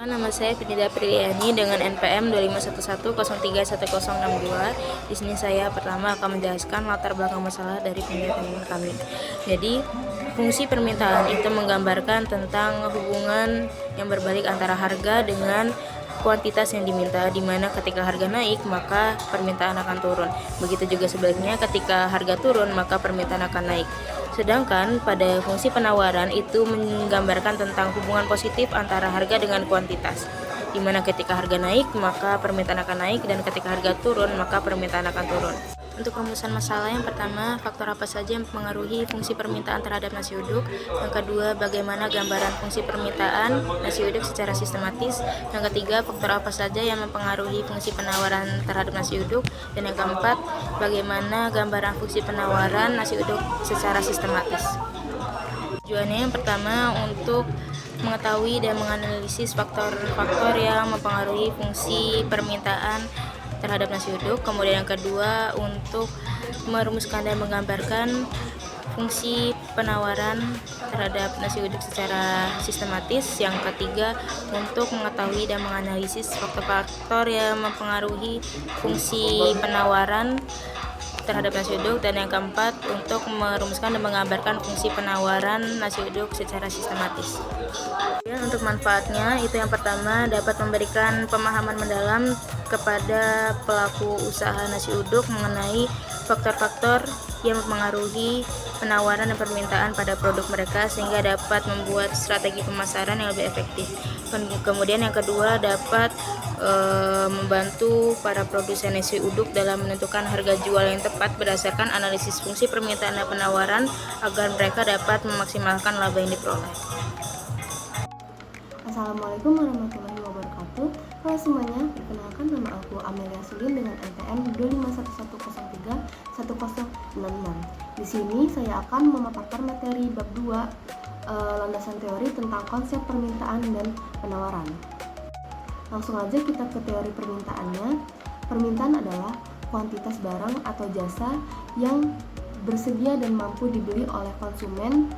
Nama saya Pinida Priliani dengan NPM 2511031062. Di sini saya pertama akan menjelaskan latar belakang masalah dari penelitian kami. Jadi, fungsi permintaan itu menggambarkan tentang hubungan yang berbalik antara harga dengan kuantitas yang diminta, di mana ketika harga naik maka permintaan akan turun. Begitu juga sebaliknya, ketika harga turun maka permintaan akan naik. Sedangkan pada fungsi penawaran itu menggambarkan tentang hubungan positif antara harga dengan kuantitas, di mana ketika harga naik maka permintaan akan naik, dan ketika harga turun maka permintaan akan turun. Untuk rumusan masalah, yang pertama, faktor apa saja yang mempengaruhi fungsi permintaan terhadap nasi uduk. Yang kedua, bagaimana gambaran fungsi permintaan nasi uduk secara sistematis. Yang ketiga, faktor apa saja yang mempengaruhi fungsi penawaran terhadap nasi uduk. Dan yang keempat, bagaimana gambaran fungsi penawaran nasi uduk secara sistematis. Tujuannya yang pertama untuk mengetahui dan menganalisis faktor-faktor yang mempengaruhi fungsi permintaan terhadap nasi uduk. Kemudian yang kedua, untuk merumuskan dan menggambarkan fungsi penawaran terhadap nasi uduk secara sistematis. Yang ketiga, untuk mengetahui dan menganalisis faktor-faktor yang mempengaruhi fungsi penawaran terhadap nasi uduk. Dan yang keempat, untuk merumuskan dan menggambarkan fungsi penawaran nasi uduk secara sistematis. Dan untuk manfaatnya, itu yang pertama, dapat memberikan pemahaman mendalam kepada pelaku usaha nasi uduk mengenai faktor-faktor yang mempengaruhi penawaran dan permintaan pada produk mereka, sehingga dapat membuat strategi pemasaran yang lebih efektif. Kemudian yang kedua, dapat membantu para produsen nasi uduk dalam menentukan harga jual yang tepat berdasarkan analisis fungsi permintaan dan penawaran, agar mereka dapat memaksimalkan laba yang diperoleh. Assalamualaikum warahmatullahi wabarakatuh. Halo semuanya, perkenalkan, nama aku Amelia Sulin dengan NPM 2511031066. Di sini saya akan memaparkan materi bab 2, landasan teori tentang konsep permintaan dan penawaran. Langsung aja kita ke teori permintaannya. Permintaan adalah kuantitas barang atau jasa yang bersedia dan mampu dibeli oleh konsumen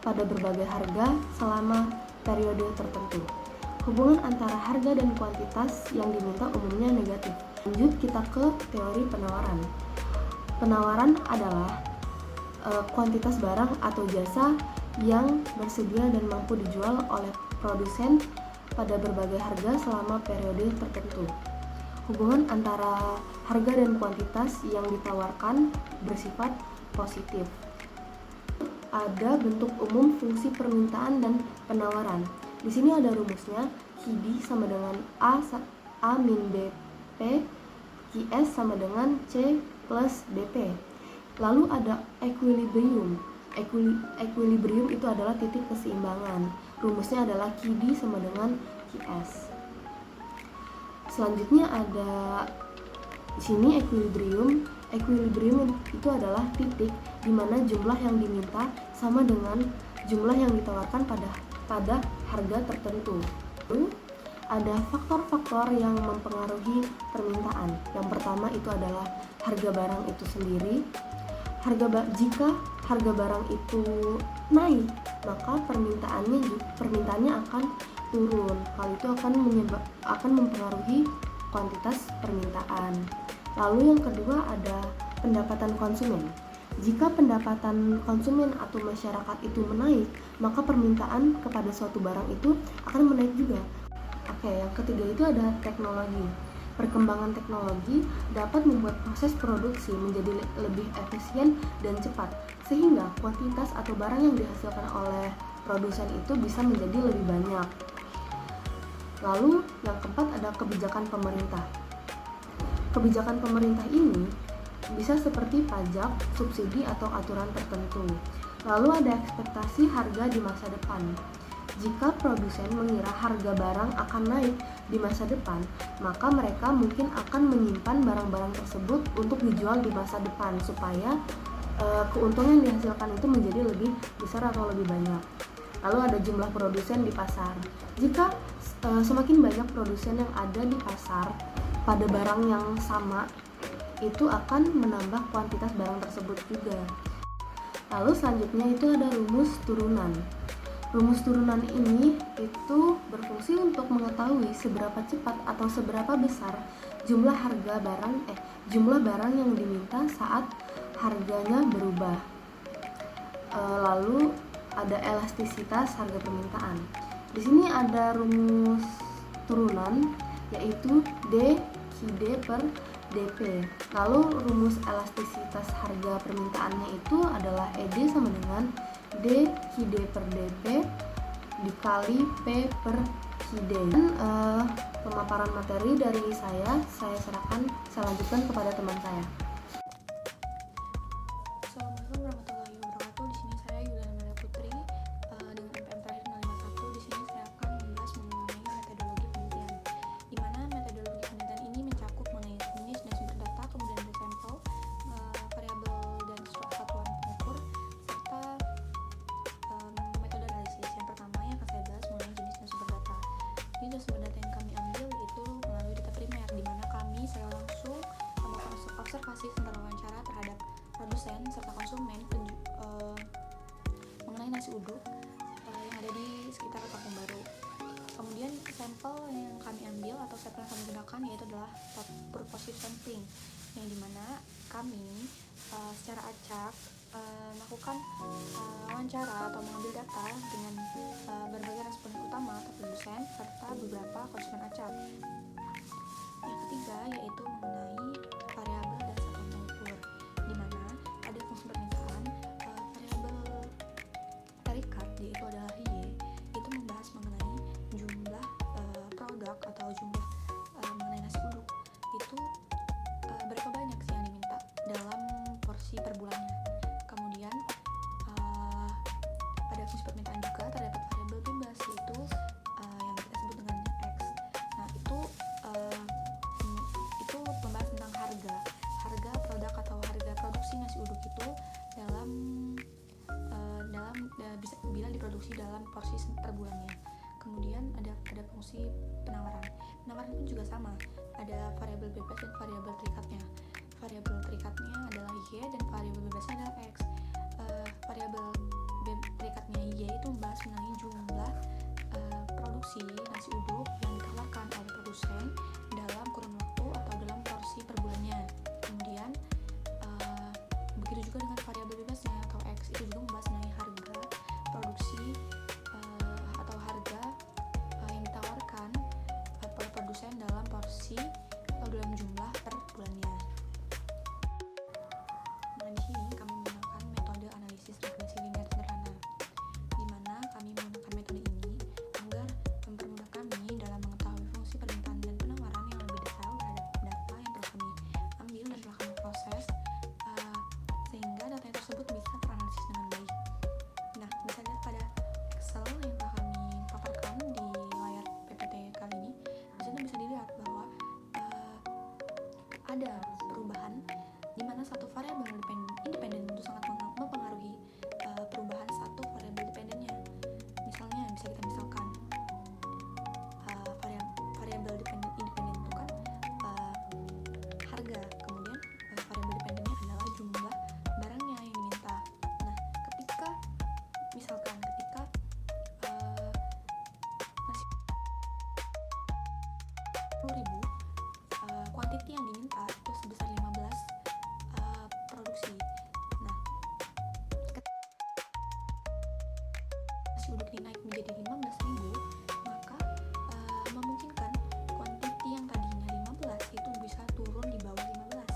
pada berbagai harga selama periode tertentu. Hubungan antara harga dan kuantitas yang diminta umumnya negatif. Lanjut kita ke teori penawaran. Penawaran adalah kuantitas barang atau jasa yang bersedia dan mampu dijual oleh produsen pada berbagai harga selama periode tertentu. Hubungan antara harga dan kuantitas yang ditawarkan bersifat positif. Ada bentuk umum fungsi permintaan dan penawaran. Di sini ada rumusnya, QD sama dengan A min BP, QS sama dengan C plus BP. Lalu ada equilibrium. Equilibrium itu adalah titik keseimbangan. Rumusnya adalah QD sama dengan QS. Selanjutnya ada di sini equilibrium. Equilibrium itu adalah titik di mana jumlah yang diminta sama dengan jumlah yang ditawarkan pada harga tertentu. Ada faktor-faktor yang mempengaruhi permintaan. Yang pertama itu adalah harga barang itu sendiri. Jika harga barang itu naik, maka permintaannya akan turun. Hal itu akan mempengaruhi kuantitas permintaan. Lalu yang kedua ada pendapatan konsumen. Jika pendapatan konsumen atau masyarakat itu menaik, maka permintaan kepada suatu barang itu akan menaik juga. Oke, yang ketiga itu ada teknologi. Perkembangan teknologi dapat membuat proses produksi menjadi lebih efisien dan cepat, sehingga kuantitas atau barang yang dihasilkan oleh produsen itu bisa menjadi lebih banyak. Lalu yang keempat ada kebijakan pemerintah. Kebijakan pemerintah ini bisa seperti pajak, subsidi, atau aturan tertentu. Lalu ada ekspektasi harga di masa depan. Jika produsen mengira harga barang akan naik di masa depan, maka mereka mungkin akan menyimpan barang-barang tersebut untuk dijual di masa depan supaya keuntungan yang dihasilkan itu menjadi lebih besar atau lebih banyak. Lalu ada jumlah produsen di pasar. Jika semakin banyak produsen yang ada di pasar pada barang yang sama, itu akan menambah kuantitas barang tersebut juga. Lalu selanjutnya itu ada rumus turunan. Rumus turunan ini itu berfungsi untuk mengetahui seberapa cepat atau seberapa besar jumlah barang yang diminta saat harganya berubah. Lalu ada elastisitas harga permintaan. Di sini ada rumus turunan yaitu D/QD per DP. Lalu rumus elastisitas harga permintaannya itu adalah ED sama dengan D/QD per DP dikali P per QD. Dan pemaparan materi dari saya lanjutkan kepada teman saya. Assalamualaikum warahmatullahi wabarakatuh. Di sini saya Yuliana Maria Putri dengan MPM terakhir 051. Di sini saya akan membahas mengenai metodologi penelitian. Di mana metodologi penelitian ini mencakup mengenai jenis dan sumber data, kemudian ada sampel, variabel dan satuan pengukur, serta metode analisis. Yang pertama yang akan saya bahas mengenai jenis dan sumber data. Jenis dan sumber data yang kami ambil yaitu melalui data primer, di mana kami secara langsung melakukan observasi serta wawancara terhadap produsen serta konsumen mengenai nasi uduk yang ada di sekitar Kampung Baru. Kemudian sampel yang kami ambil atau sampel yang kami gunakan yaitu adalah purposive sampling, yang dimana kami secara acak melakukan wawancara atau mengambil data dengan berbagai responden utama atau produsen serta beberapa konsumen acak. Yang ketiga yaitu mengenai variabel dan satuan pengukur, di mana ada fungsi permintaan. Variabel terikat yaitu adalah Y, itu membahas mengenai jumlah produk atau jumlah mengenai nasi uduk itu berapa banyak sih yang diminta dalam porsi per bulannya. Kemudian pada fungsi permintaan juga terdapat variabel bebas yaitu yang kita sebut dengan X. Nah itu membahas tentang harga produk atau harga produksi nasi uduk itu dalam bisa bila diproduksi dalam porsi per bulannya. Kemudian ada fungsi penawaran pun juga sama, ada variabel bebas dan variabel terikatnya. Variabel terikatnya adalah Y dan variabel bebasnya adalah X. Variabel terikatnya Y itu membahas mengenai jumlah produksi nasi uduk yang ditawarkan oleh produsen dalam kurun waktu atau dalam porsi per bulannya. Kemudian begitu juga dengan variabel bebasnya atau X, itu juga membahas mengenai harga produksi atau harga yang ditawarkan oleh produsen dalam porsi atau dalam jumlah per bulannya. Nah, di sini kami menggunakan metode analisis regresi linear sederhana, di mana kami menggunakan metode ini agar mempermudah kami dalam mengetahui fungsi permintaan dan penawaran yang lebih detail terhadap data yang telah kami ambil dan telah kami proses, sehingga data tersebut bisa teranalisis dengan baik. Nah, bisa lihat pada Excel yang telah kami paparkan di layar PPT kali ini. Di sini bisa dilihat bahwa ada perubahan di mana satu variabel independen itu sangat mempengaruhi perubahan satu variabel dependennya. Misalnya misalkan variabel independen itu kan harga, kemudian variabel dependennya adalah jumlah barangnya yang diminta. Nah, ketika nasi 10.000, kuantiti yang diminta itu sebesar 15 produksi. Nah, nasi uduk ini naik menjadi 15.000, maka memungkinkan kuantiti yang tadinya 15 itu bisa turun di bawah 15.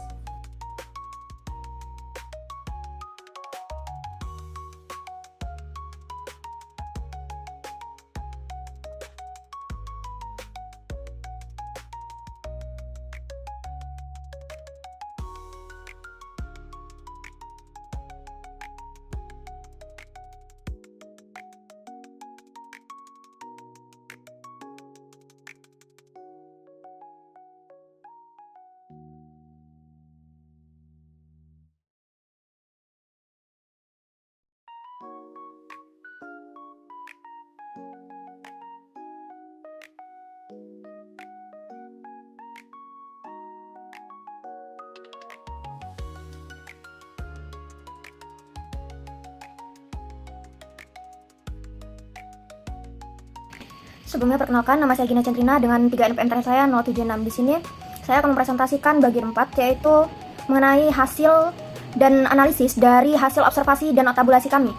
Sebelumnya perkenalkan, nama saya Gina Centrina dengan 3 NPM saya 076. Di sini saya akan mempresentasikan bagian 4, yaitu mengenai hasil dan analisis dari hasil observasi dan tabulasi kami.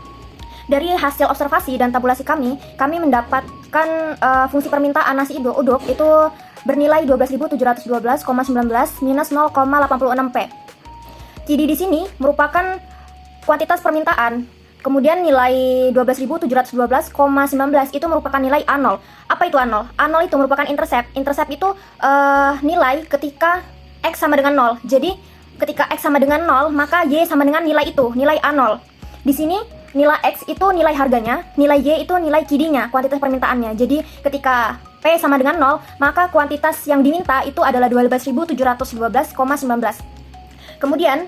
Dari hasil observasi dan tabulasi kami mendapatkan fungsi permintaan nasi uduk itu bernilai 12.712,19 minus 0,86 P. KIDI di sini merupakan kuantitas permintaan. Kemudian nilai 12.712,19 itu merupakan nilai A0. Apa itu A0? A0 itu merupakan intercept. Intercept itu nilai ketika X sama dengan 0. Jadi ketika X sama dengan 0, maka Y sama dengan nilai itu, nilai A0. Di sini nilai X itu nilai harganya, nilai Y itu nilai KIDI-nya, kuantitas permintaannya. Jadi ketika P sama dengan 0, maka kuantitas yang diminta itu adalah 12.712,19. Kemudian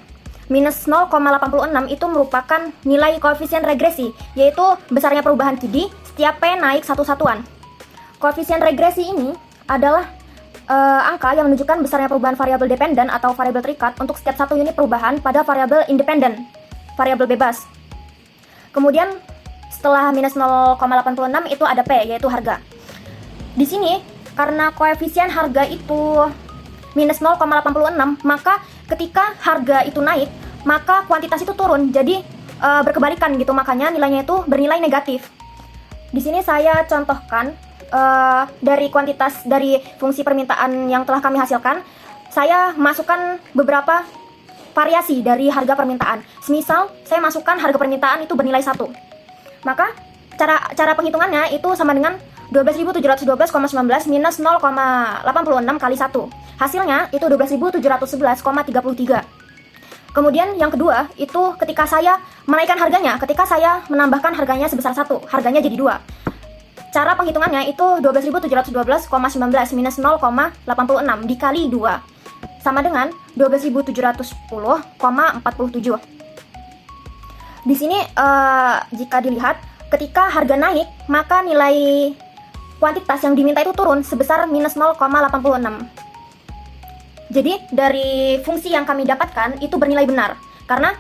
minus 0,86 itu merupakan nilai koefisien regresi, yaitu besarnya perubahan KIDI setiap P naik satu satuan. Koefisien regresi ini adalah angka yang menunjukkan besarnya perubahan variabel dependen atau variabel terikat untuk setiap satu unit perubahan pada variabel independen, variabel bebas. Kemudian setelah minus 0,86 itu ada P, yaitu harga. Di sini karena koefisien harga itu minus 0,86, maka ketika harga itu naik, maka kuantitas itu turun. Jadi berkebalikan gitu, makanya nilainya itu bernilai negatif. Di sini saya contohkan dari kuantitas dari fungsi permintaan yang telah kami hasilkan, saya masukkan beberapa variasi dari harga permintaan. Semisal saya masukkan harga permintaan itu bernilai 1. Maka cara penghitungannya itu sama dengan 12.712,19 minus 0,86 kali 1. Hasilnya itu 12.711,33. Kemudian yang kedua itu ketika saya menaikkan harganya, ketika saya menambahkan harganya sebesar 1, harganya jadi 2. Cara penghitungannya itu 12.712,19 minus 0,86 dikali 2 sama dengan 12.710,47. Di sini jika dilihat ketika harga naik, maka nilai kuantitas yang diminta itu turun sebesar minus 0,86. Jadi dari fungsi yang kami dapatkan itu bernilai benar, karena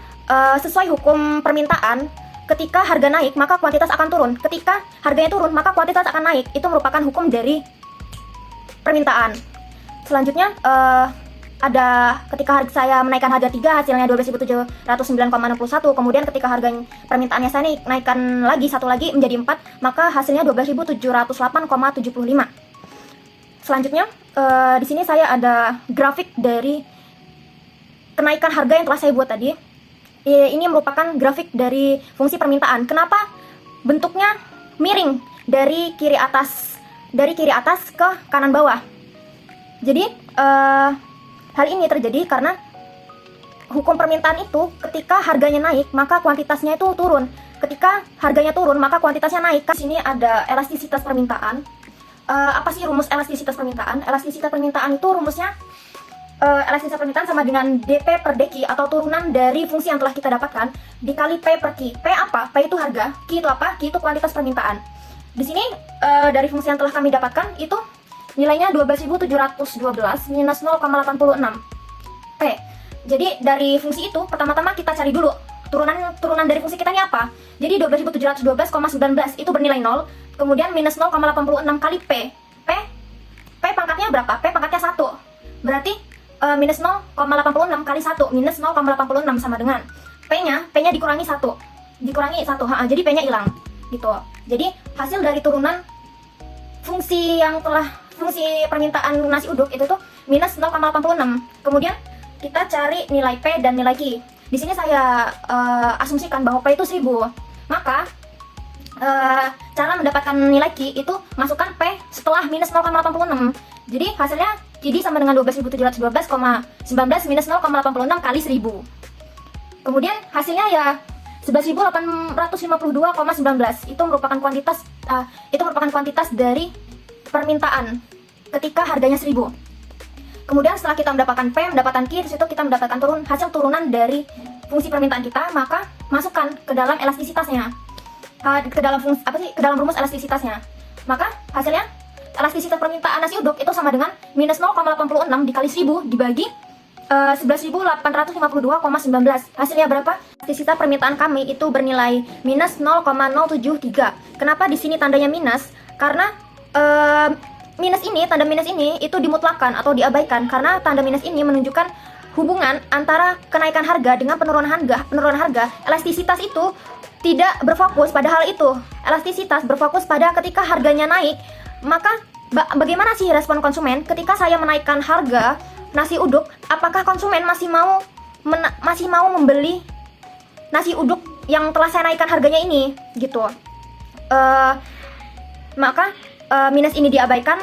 sesuai hukum permintaan, ketika harga naik maka kuantitas akan turun, ketika harganya turun maka kuantitas akan naik. Itu merupakan hukum dari permintaan. Selanjutnya ada ketika saya menaikkan harga 3, hasilnya 12.709,61. Kemudian ketika harga permintaannya saya naikkan lagi satu lagi menjadi 4, maka hasilnya 12.708,75. Selanjutnya di sini saya ada grafik dari kenaikan harga yang telah saya buat tadi. Ini merupakan grafik dari fungsi permintaan. Kenapa bentuknya miring dari kiri atas ke kanan bawah? Jadi hal ini terjadi karena hukum permintaan itu ketika harganya naik maka kuantitasnya itu turun. Ketika harganya turun maka kuantitasnya naik. Di sini ada elastisitas permintaan. Apa sih rumus elastisitas permintaan? Elastisitas permintaan itu rumusnya elastisitas permintaan sama dengan dP per dQ atau turunan dari fungsi yang telah kita dapatkan dikali P per Q. P apa? P itu harga, Q itu apa? Q itu kuantitas permintaan. Di sini dari fungsi yang telah kami dapatkan itu nilainya 12.712 minus 0,86 P. Jadi dari fungsi itu pertama-tama kita cari dulu turunan dari fungsi kita ini apa. Jadi 12.712,19 itu bernilai 0. Kemudian minus 0,86 kali P. P pangkatnya berapa? P pangkatnya 1. Berarti minus 0,86 kali 1 minus 0,86 sama dengan P-nya dikurangi 1. Dikurangi 1. Jadi P-nya hilang. Gitu. Jadi hasil dari turunan fungsi permintaan nasi uduk itu tuh minus 0,86. Kemudian kita cari nilai P dan nilai Q. Di sini saya asumsikan bahwa P itu 1000. Maka cara mendapatkan nilai Q itu masukkan P setelah minus 0,86. Jadi hasilnya KIDI sama dengan 12.712,19 minus 0,86 kali 1000. Kemudian hasilnya ya 11.852,19. Itu merupakan kuantitas dari permintaan ketika harganya 1000. Kemudian setelah kita mendapatkan P, mendapatkan Q, di situ kita mendapatkan hasil turunan dari fungsi permintaan kita, maka masukkan ke dalam elastisitasnya. Ke dalam rumus elastisitasnya. Maka hasilnya elastisitas permintaan nasi uduk itu sama dengan minus 0,86 dikali 1000 dibagi 11.852,19. Hasilnya berapa? Elastisitas permintaan kami itu bernilai minus 0,073. Kenapa di sini tandanya minus? Karena tanda minus ini itu dimutlakan atau diabaikan karena tanda minus ini menunjukkan hubungan antara kenaikan harga dengan penurunan harga. Elastisitas itu tidak berfokus pada hal itu. Elastisitas berfokus pada ketika harganya naik, maka bagaimana sih respon konsumen ketika saya menaikkan harga nasi uduk? Apakah konsumen masih mau membeli nasi uduk yang telah saya naikkan harganya ini gitu? Maka minus ini diabaikan.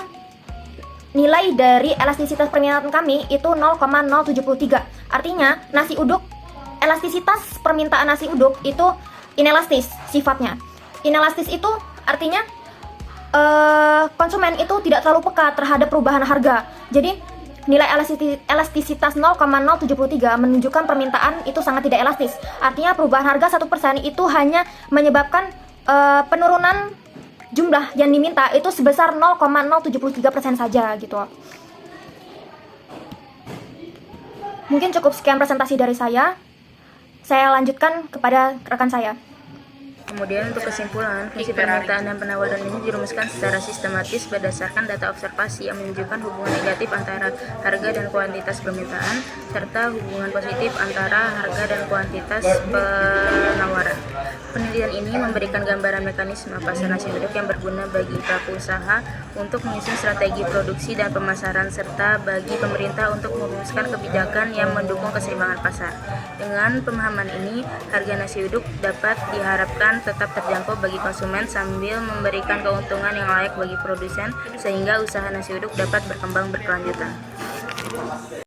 Nilai dari elastisitas permintaan kami itu 0,073. Artinya elastisitas permintaan nasi uduk itu inelastis sifatnya. Inelastis itu artinya konsumen itu tidak terlalu peka terhadap perubahan harga. Jadi nilai elastisitas 0,073 menunjukkan permintaan itu sangat tidak elastis. Artinya perubahan harga 1% itu hanya menyebabkan penurunan jumlah yang diminta itu sebesar 0,073% saja gitu. Mungkin cukup sekian presentasi dari saya. Saya lanjutkan kepada rekan saya. Kemudian untuk kesimpulan, fungsi permintaan dan penawaran ini dirumuskan secara sistematis berdasarkan data observasi yang menunjukkan hubungan negatif antara harga dan kuantitas permintaan, serta hubungan positif antara harga dan kuantitas penawaran. Penelitian ini memberikan gambaran mekanisme pasar nasi uduk yang berguna bagi pelaku usaha untuk menyusun strategi produksi dan pemasaran, serta bagi pemerintah untuk merumuskan kebijakan yang mendukung keseimbangan pasar. Dengan pemahaman ini, harga nasi uduk dapat diharapkan tetap terjangkau bagi konsumen sambil memberikan keuntungan yang layak bagi produsen, sehingga usaha nasi uduk dapat berkembang berkelanjutan.